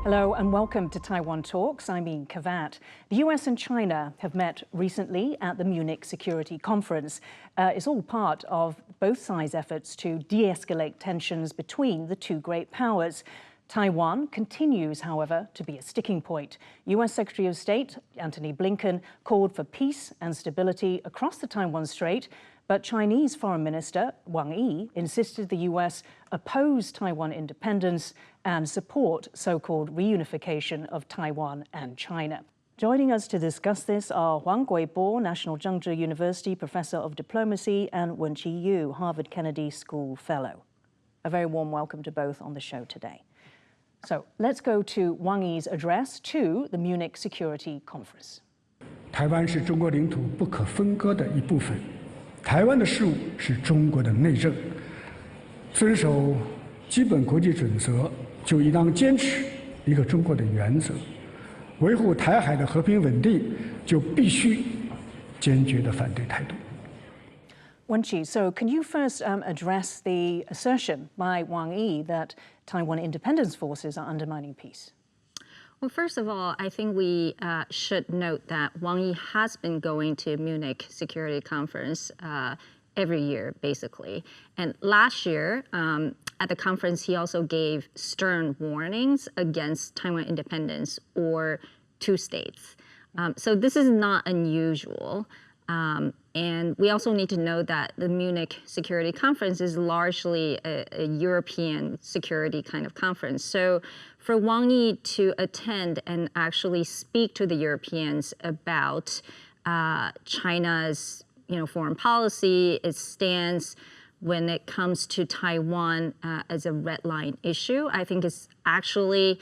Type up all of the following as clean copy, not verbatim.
Hello and welcome to Taiwan Talks. I'm Ian Kavat. The US and China have met recently at the Munich Security Conference. It's all part of both sides' efforts to de-escalate tensions between the two great powers. Taiwan continues, however, to be a sticking point. US Secretary of State Antony Blinken called for peace and stability across the Taiwan Strait, but Chinese Foreign Minister Wang Yi insisted the US oppose Taiwan independence and support so-called reunification of Taiwan and China. Joining us to discuss this are Huang Kwei-bo, National Chengchi University Professor of Diplomacy, and Wenchi Yu, Harvard Kennedy School Fellow. A very warm welcome to both on the show today. So let's go to Wang Yi's address to the Munich Security Conference. 台湾是中国领土不可分割的一部分，台湾的事务是中国的内政，遵守基本国际准则，就应当坚持一个中国的原则，维护台海的和平稳定，就必须坚决的反对台独。 Wenchi, so can you first address the assertion by Wang Yi that Taiwan independence forces are undermining peace? Well, first of all, I think we should note that Wang Yi has been going to Munich Security Conference every year, basically. And last year, at the conference, he also gave stern warnings against Taiwan independence or two states. So this is not unusual. And we also need to know that the Munich Security Conference is largely a European security kind of conference. So for Wang Yi to attend and actually speak to the Europeans about China's foreign policy, its stance when it comes to Taiwan as a red line issue, I think is actually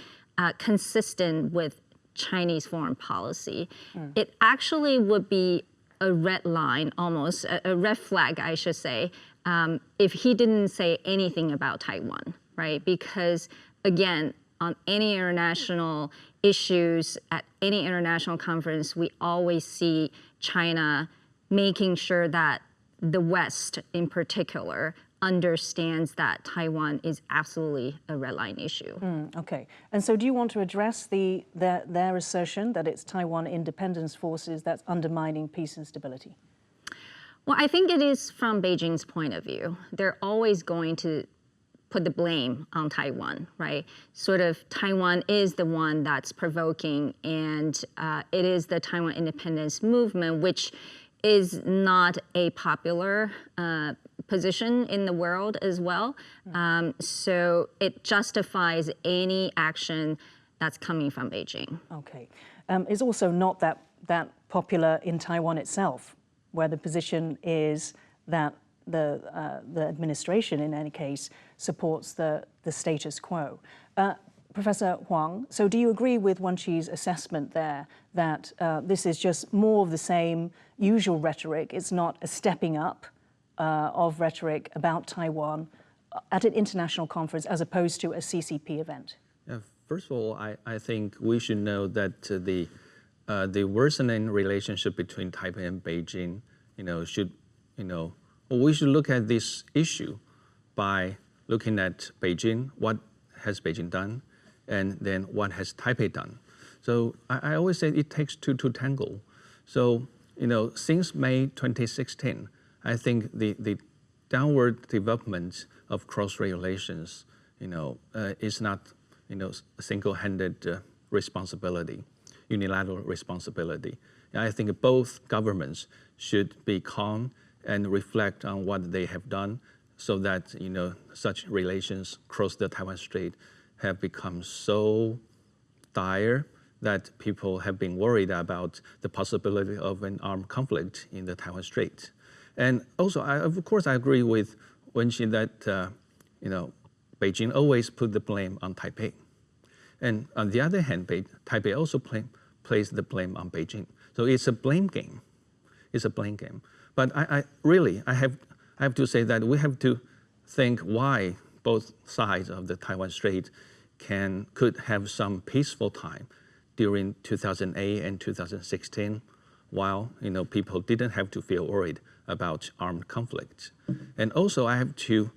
consistent with Chinese foreign policy. It actually would be a red line, almost a red flag, I should say, if he didn't say anything about Taiwan, right? Because again, on any international issues, at any international conference, we always see China making sure that the West in particular understands that Taiwan is absolutely a red line issue. Okay. And so do you want to address their assertion that it's Taiwan independence forces that's undermining peace and stability? Well, I think it is from Beijing's point of view. They're always going to put the blame on Taiwan, right? Sort of Taiwan is the one that's provoking, and it is the Taiwan independence movement, which is not a popular position in the world as well. So it justifies any action that's coming from Beijing. Okay. It's also not that popular in Taiwan itself, where the position is that the administration, in any case, supports the status quo. Professor Huang, so do you agree with Wenchi's assessment there that this is just more of the same usual rhetoric? It's not a stepping up of rhetoric about Taiwan at an international conference as opposed to a CCP event? First of all, I think we should know that the worsening relationship between Taipei and Beijing, we should look at this issue by looking at Beijing, what has Beijing done, and then what has Taipei done. So I always say it takes two to tango. So, since May 2016, I think the downward development of cross-strait relations, is not, a single-handed responsibility, unilateral responsibility. I think both governments should be calm and reflect on what they have done so that, such relations across the Taiwan Strait have become so dire that people have been worried about the possibility of an armed conflict in the Taiwan Strait. And also, of course, I agree with Wenchi that, Beijing always put the blame on Taipei. And on the other hand, Taipei also plays the blame on Beijing. So it's a blame game. It's a blame game. But I have to say that we have to think why both sides of the Taiwan Strait could have some peaceful time during 2008 and 2016, while people didn't have to feel worried about armed conflict. And also, I have to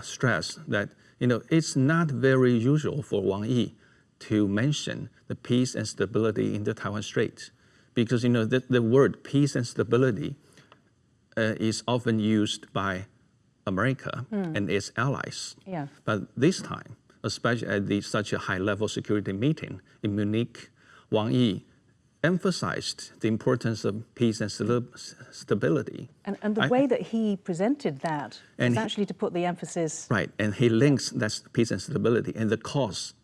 stress that it's not very usual for Wang Yi to mention the peace and stability in the Taiwan Strait, because the word peace and stability is often used by America and its allies. Yeah. But this time, especially at such a high-level security meeting in Munich, Wang Yi emphasized the importance of peace and stability. And the way that he presented that was actually to put the emphasis... Right, and he links that peace and stability and the cause,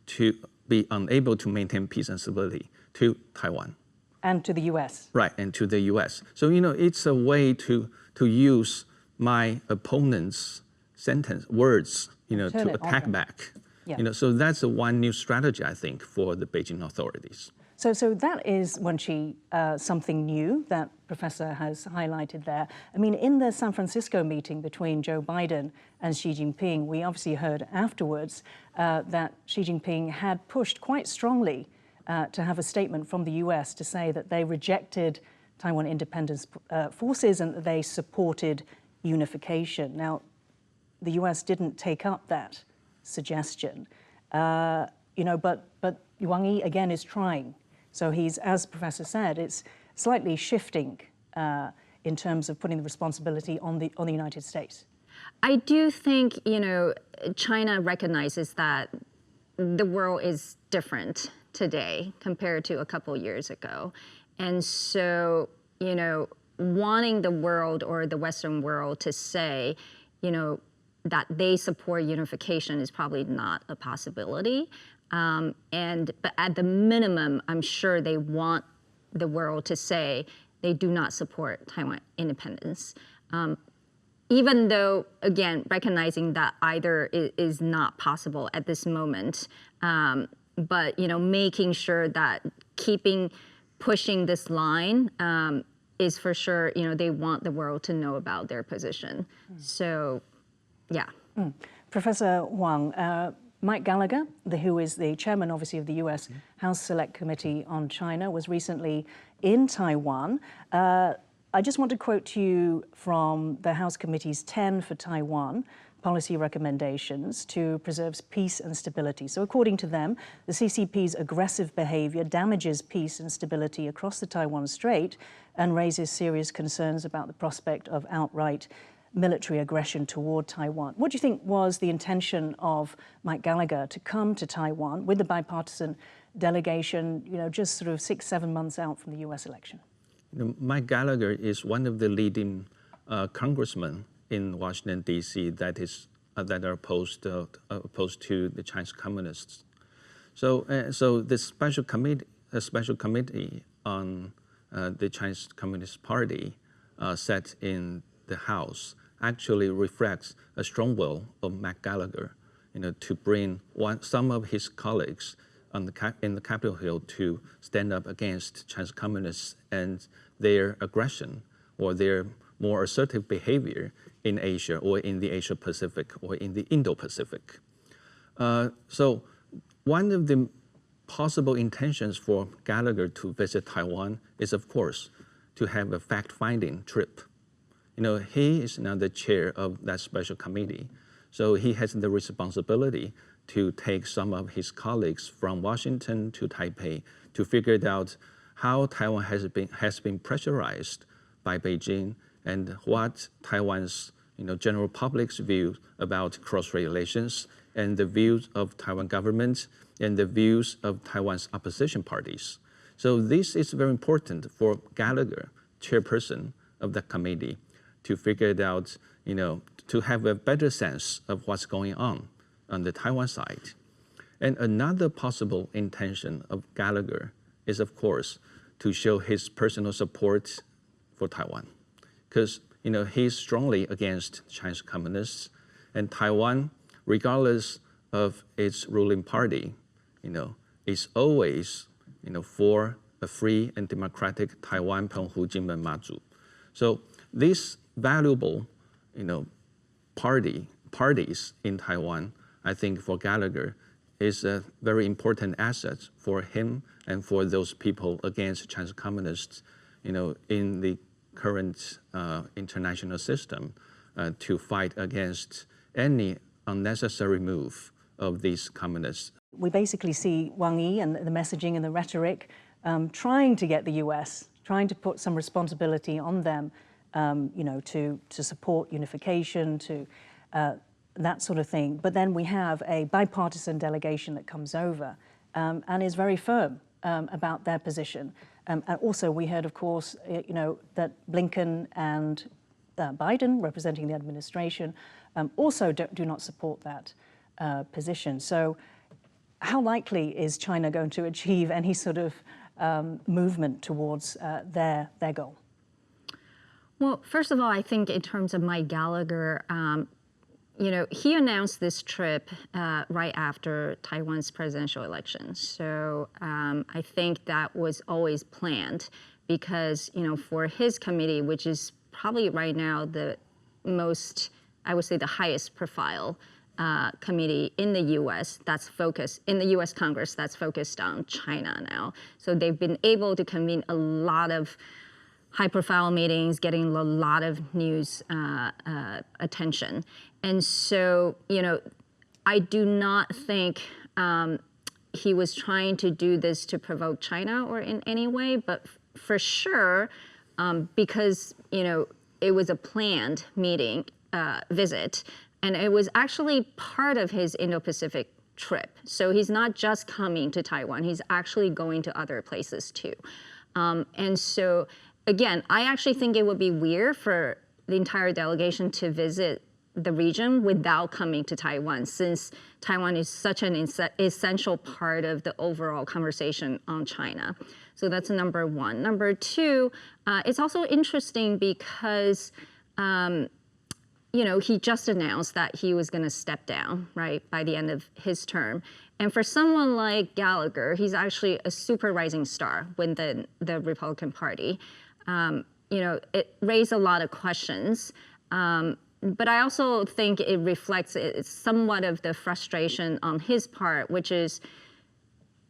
to be unable to maintain peace and stability to Taiwan. And to the U.S. Right, and to the U.S. So, it's a way to use my opponent's words, to attack back. Yeah. So that's one new strategy, I think, for the Beijing authorities. So that is, Wenchi, something new that Professor has highlighted there. I mean, in the San Francisco meeting between Joe Biden and Xi Jinping, we obviously heard afterwards that Xi Jinping had pushed quite strongly to have a statement from the US to say that they rejected Taiwan independence forces and that they supported unification. Now, the US didn't take up that suggestion, but Wang Yi again is trying. So he's, as Professor said, it's slightly shifting in terms of putting the responsibility on the United States. I do think, China recognizes that the world is different today compared to a couple years ago. And so, wanting the world or the Western world to say, that they support unification is probably not a possibility. But at the minimum, I'm sure they want the world to say they do not support Taiwan independence. Even though, again, recognizing that either is not possible at this moment, but making sure that pushing this line is for sure, they want the world to know about their position. So, yeah. Professor Huang, Mike Gallagher, who is the chairman, obviously, of the U.S. House Select Committee on China, was recently in Taiwan. I just want to quote to you from the House Committee's 10 for Taiwan policy recommendations to preserve peace and stability. So according to them, the CCP's aggressive behavior damages peace and stability across the Taiwan Strait and raises serious concerns about the prospect of outright military aggression toward Taiwan. What do you think was the intention of Mike Gallagher to come to Taiwan with the bipartisan delegation, just sort of 6-7 months out from the US election? Mike Gallagher is one of the leading congressmen in Washington, D.C. that are opposed to the Chinese communists. So the special committee on the Chinese Communist Party set in the House actually reflects a strong will of Mike Gallagher, to bring some of his colleagues in the Capitol Hill to stand up against Chinese communists and their aggression or their more assertive behavior in Asia or in the Asia-Pacific or in the Indo-Pacific. So one of the possible intentions for Gallagher to visit Taiwan is, of course, to have a fact-finding trip. He is now the chair of that special committee, so he has the responsibility to take some of his colleagues from Washington to Taipei to figure out how Taiwan has been pressurized by Beijing and what Taiwan's general public's view about cross-strait relations and the views of Taiwan government and the views of Taiwan's opposition parties. So this is very important for Gallagher, chairperson of the committee, to figure it out, to have a better sense of what's going on the Taiwan side. And another possible intention of Gallagher is, of course, to show his personal support for Taiwan. Because, he's strongly against Chinese communists, and Taiwan, regardless of its ruling party, is always, for a free and democratic Taiwan, Penghu, Jinmen, Mazu. So these valuable, parties in Taiwan, I think for Gallagher, is a very important asset for him and for those people against Chinese communists, in the current international system to fight against any unnecessary move of these communists. We basically see Wang Yi and the messaging and the rhetoric trying to get the US, trying to put some responsibility on them, to support unification, to that sort of thing. But then we have a bipartisan delegation that comes over and is very firm about their position. And also we heard, of course, that Blinken and Biden, representing the administration, also do not support that position. So how likely is China going to achieve any sort of movement towards their goal? Well, first of all, I think in terms of Mike Gallagher, he announced this trip right after Taiwan's presidential election. So I think that was always planned because, for his committee, which is probably right now the most, I would say, the highest profile committee in the U.S. that's focused, in the U.S. Congress that's focused on China now. So they've been able to convene a lot of high-profile meetings, getting a lot of news attention. And so, I do not think he was trying to do this to provoke China or in any way, but for sure, because, it was a planned visit, and it was actually part of his Indo-Pacific trip. So he's not just coming to Taiwan, he's actually going to other places too. And so, again, I actually think it would be weird for the entire delegation to visit the region without coming to Taiwan, since Taiwan is such an essential part of the overall conversation on China. So that's number one. Number two, it's also interesting because, he just announced that he was going to step down, right, by the end of his term. And for someone like Gallagher, he's actually a super rising star within the Republican Party. It raised a lot of questions. But I also think it reflects somewhat of the frustration on his part, which is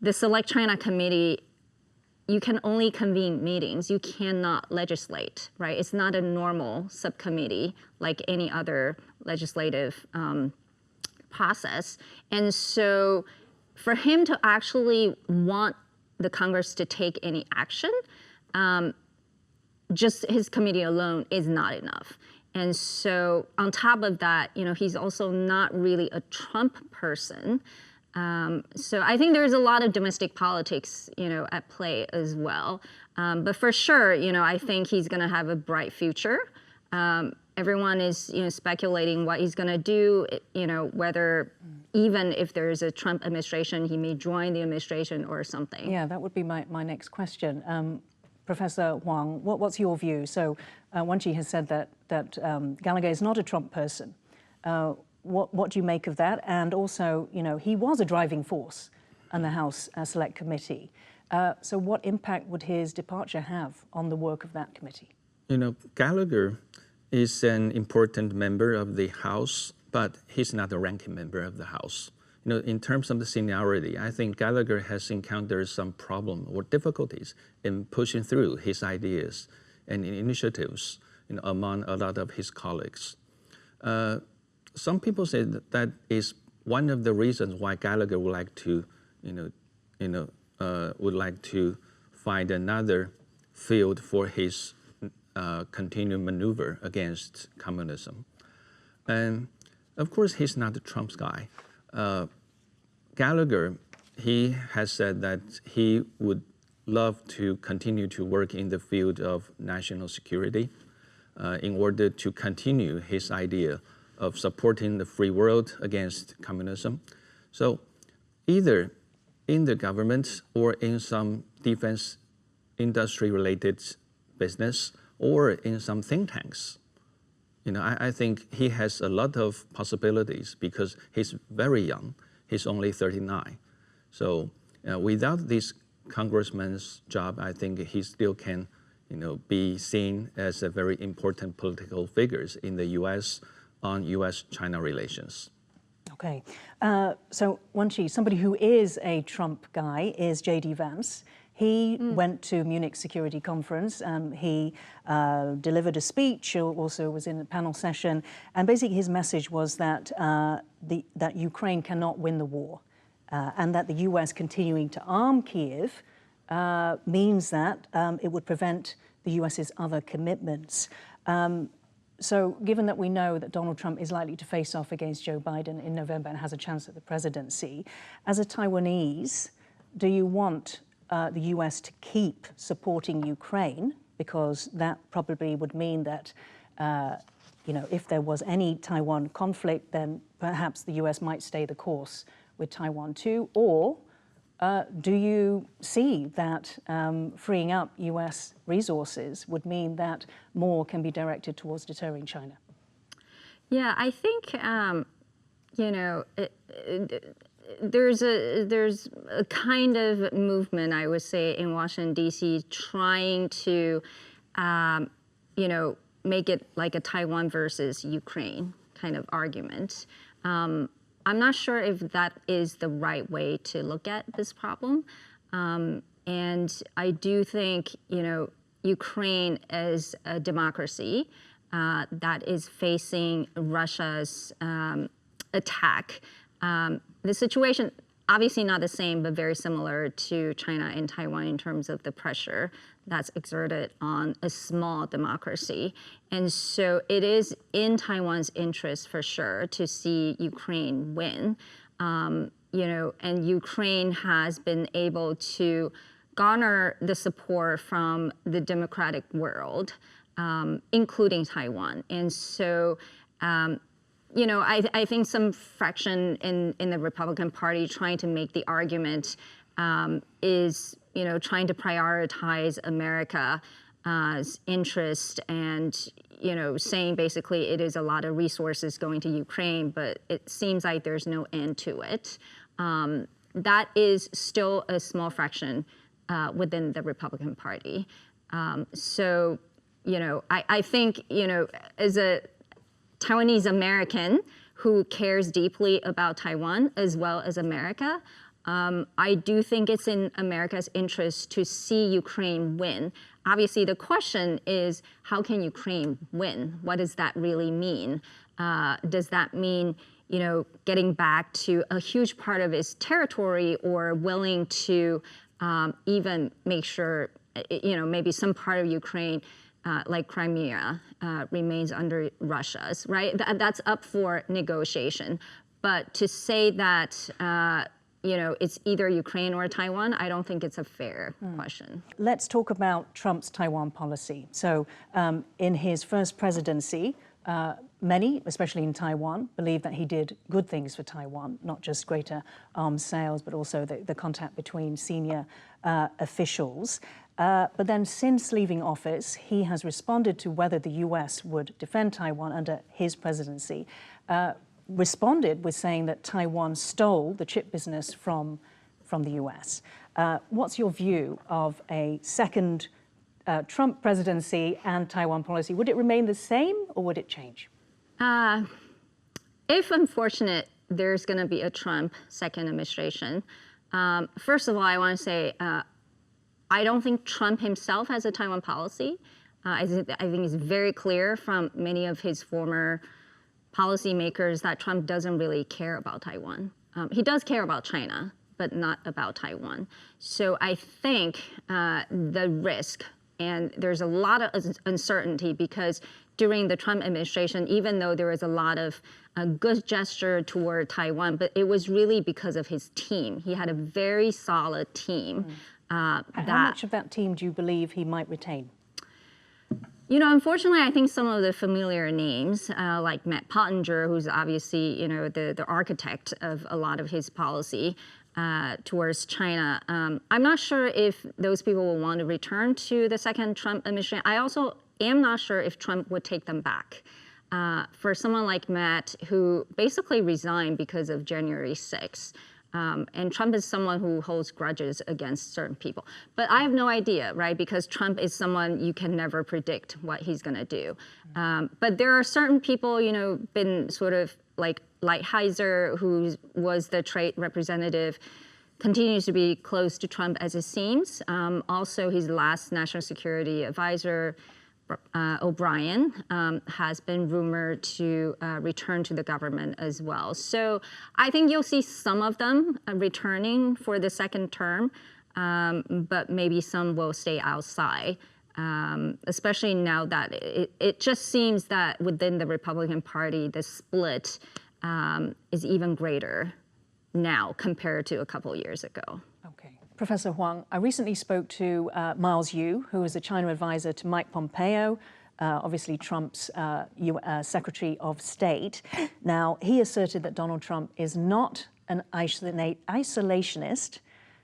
the Select China Committee, you can only convene meetings. You cannot legislate, right? It's not a normal subcommittee like any other legislative process. And so for him to actually want the Congress to take any action, just his committee alone is not enough. And so on top of that, he's also not really a Trump person. So I think there's a lot of domestic politics, at play as well. But for sure, I think he's going to have a bright future. Everyone is, speculating what he's going to do, whether even if there is a Trump administration, he may join the administration or something. Yeah, that would be my next question. Professor Huang, what's your view? So Wenchi has said that Gallagher is not a Trump person. What do you make of that? And also, he was a driving force on the House Select Committee. So what impact would his departure have on the work of that committee? Gallagher is an important member of the House, but he's not a ranking member of the House. In terms of the seniority, I think Gallagher has encountered some problem or difficulties in pushing through his ideas and initiatives among a lot of his colleagues. Some people say that is one of the reasons why Gallagher would like to, find another field for his continued maneuver against communism. And of course, he's not the Trump's guy. Gallagher, he has said that he would love to continue to work in the field of national security in order to continue his idea of supporting the free world against communism. So either in the government or in some defense industry-related business or in some think tanks, I think he has a lot of possibilities because he's very young. He's only 39. So without this congressman's job, I think he still can, be seen as a very important political figures in the U.S. on U.S.-China relations. Okay. So Wenchi, somebody who is a Trump guy is J.D. Vance. He went to Munich Security Conference. He delivered a speech, also was in a panel session, and basically his message was that that Ukraine cannot win the war, and that the US continuing to arm Kiev means that it would prevent the US's other commitments. So given that we know that Donald Trump is likely to face off against Joe Biden in November and has a chance at the presidency, as a Taiwanese, do you want the US to keep supporting Ukraine? Because that probably would mean that, if there was any Taiwan conflict, then perhaps the US might stay the course with Taiwan too. Or do you see that freeing up US resources would mean that more can be directed towards deterring China? Yeah, I think, there's a kind of movement, I would say, in Washington, D.C. trying to, make it like a Taiwan versus Ukraine kind of argument. I'm not sure if that is the right way to look at this problem. And I do think, Ukraine as a democracy that is facing Russia's attack. The situation, obviously not the same, but very similar to China and Taiwan in terms of the pressure that's exerted on a small democracy. And so it is in Taiwan's interest for sure to see Ukraine win. And Ukraine has been able to garner the support from the democratic world, including Taiwan. And so, I think some fraction in the Republican Party trying to make the argument is, trying to prioritize America's interest and, saying basically it is a lot of resources going to Ukraine, but it seems like there's no end to it. That is still a small fraction within the Republican Party. So, I think, as a Taiwanese American who cares deeply about Taiwan as well as America, I do think it's in America's interest to see Ukraine win. Obviously, the question is, how can Ukraine win? What does that really mean? Does that mean, getting back to a huge part of its territory, or willing to even make sure, maybe some part of Ukraine, like Crimea, remains under Russia's, right? That's up for negotiation. But to say that, it's either Ukraine or Taiwan, I don't think it's a fair question. Let's talk about Trump's Taiwan policy. So in his first presidency, many, especially in Taiwan, believe that he did good things for Taiwan, not just greater arms sales, but also the contact between senior officials. But then since leaving office, he has responded to whether the US would defend Taiwan under his presidency, responded with saying that Taiwan stole the chip business from the US. What's your view of a second Trump presidency and Taiwan policy? Would it remain the same or would it change? If unfortunate, there's going to be a Trump second administration, first of all, I want to say, I don't think Trump himself has a Taiwan policy. I think it's very clear from many of his former policymakers that Trump doesn't really care about Taiwan. He does care about China, but not about Taiwan. So I think the risk, and there's a lot of uncertainty because during the Trump administration, even though there was a lot of good gesture toward Taiwan, but it was really because of his team. He had a very solid team. How much of that team do you believe he might retain? Unfortunately, I think some of the familiar names, like Matt Pottinger, who's obviously, the architect of a lot of his policy towards China. I'm not sure if those people will want to return to the second Trump administration. I also am not sure if Trump would take them back. For someone like Matt, who basically resigned because of January 6th, and Trump is someone who holds grudges against certain people. But I have no idea, right? Because Trump is someone you can never predict what he's going to do. But there are certain people, been sort of like Lighthizer, who was the trade representative continues to be close to Trump as it seems. Also, his last national security advisor, O'Brien, has been rumored to return to the government as well. So I think you'll see some of them returning for the second term, but maybe some will stay outside, especially now that it just seems that within the Republican Party, the split is even greater now compared to a couple years ago. Okay. Professor Huang, I recently spoke to Miles Yu, who is a China advisor to Mike Pompeo, obviously Trump's Secretary of State. Now, he asserted that Donald Trump is not an isolationist.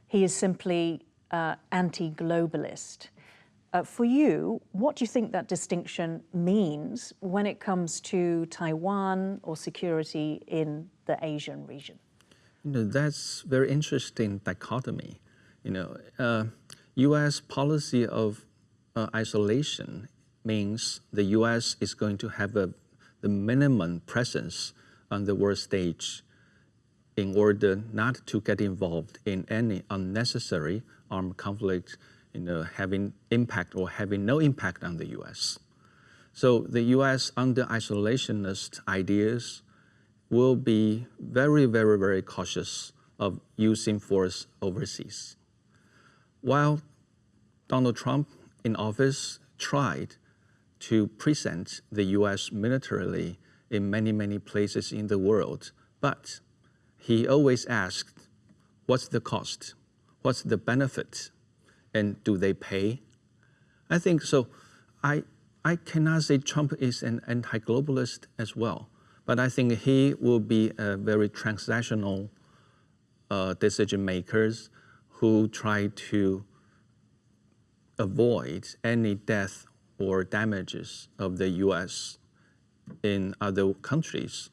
He is simply anti-globalist. For you, what do you think that distinction means when it comes to Taiwan or security in the Asian region? That's very interesting dichotomy. U.S. policy of isolation means the U.S. is going to have the minimum presence on the world stage in order not to get involved in any unnecessary armed conflict, having impact or having no impact on the U.S. So the U.S. under isolationist ideas will be very, very, very cautious of using force overseas. While Donald Trump in office tried to present the U.S. militarily in many, many places in the world, but he always asked, what's the cost? What's the benefit? And do they pay? I think so. I cannot say Trump is an anti-globalist as well, but I think he will be a very transactional decision makers who try to avoid any death or damages of the U.S. in other countries.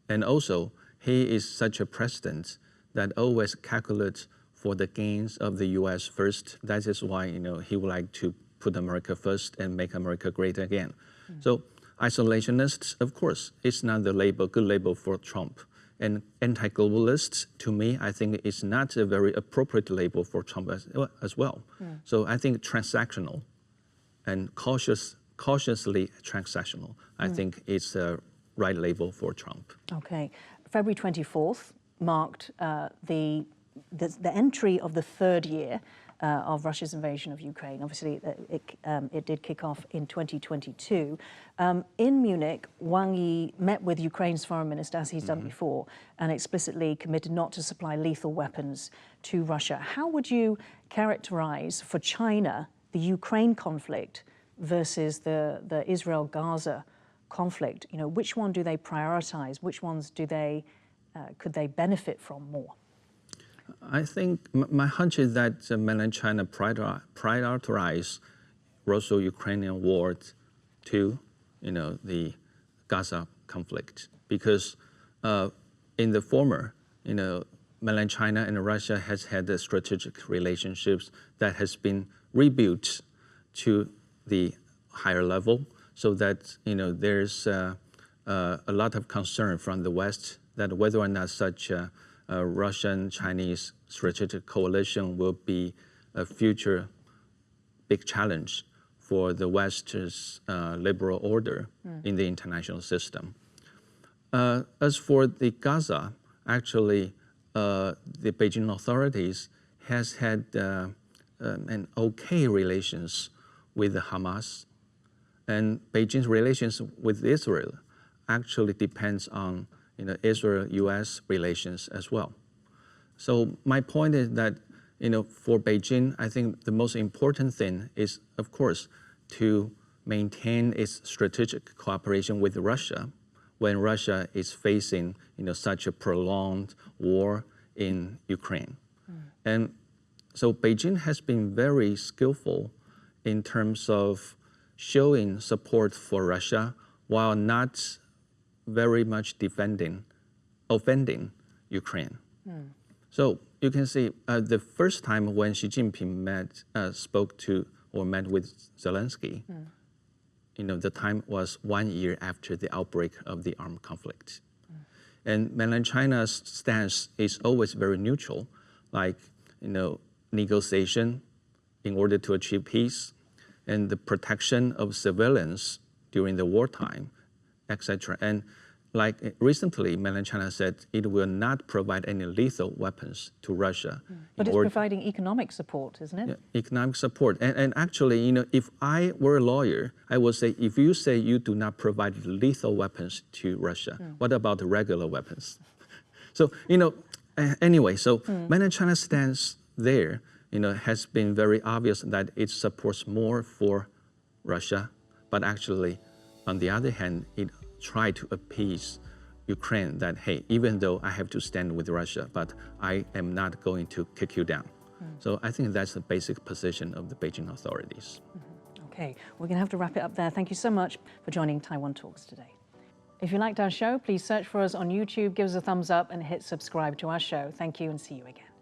And also, he is such a president that always calculates for the gains of the U.S. first. That is why he would like to put America first and make America great again. So isolationists, of course, it's not the good label for Trump. And anti-globalists, to me, I think is not a very appropriate label for Trump as well. So I think transactional and cautiously transactional, I think is the right label for Trump. Okay. February 24th marked the entry of the third year of Russia's invasion of Ukraine. Obviously, it did kick off in 2022. In Munich, Wang Yi met with Ukraine's foreign minister, as he's done before, and explicitly committed not to supply lethal weapons to Russia. How would you characterize for China the Ukraine conflict versus the Israel-Gaza conflict? Which one do they prioritize? Which ones could they benefit from more? I think my hunch is that mainland China prioritize Russo-Ukrainian war to, the Gaza conflict, because in the former, mainland China and Russia has had the strategic relationships that has been rebuilt to the higher level, so that there's a lot of concern from the West that whether or not such a Russian-Chinese strategic coalition will be a future big challenge for the West's liberal order in the international system. As for the Gaza, actually, the Beijing authorities has had an okay relations with the Hamas, and Beijing's relations with Israel actually depends on Israel-U.S. relations as well. So my point is that, for Beijing, I think the most important thing is, of course, to maintain its strategic cooperation with Russia when Russia is facing, such a prolonged war in Ukraine. And so Beijing has been very skillful in terms of showing support for Russia while not very much offending Ukraine. So you can see the first time when Xi Jinping met with Zelensky, the time was 1 year after the outbreak of the armed conflict. And mainland China's stance is always very neutral. like negotiation in order to achieve peace, and the protection of civilians during the wartime, etc. And like recently, mainland China said it will not provide any lethal weapons to Russia. But it's providing economic support, isn't it? Yeah, economic support. And actually, if I were a lawyer, I would say, if you say you do not provide lethal weapons to Russia, what about the regular weapons? So, anyway, so mainland China's stance there, has been very obvious that it supports more for Russia, but actually, on the other hand, it tried to appease Ukraine that, hey, even though I have to stand with Russia, but I am not going to kick you down. So I think that's the basic position of the Beijing authorities. Okay, we're going to have to wrap it up there. Thank you so much for joining Taiwan Talks today. If you liked our show, please search for us on YouTube, give us a thumbs up and hit subscribe to our show. Thank you and see you again.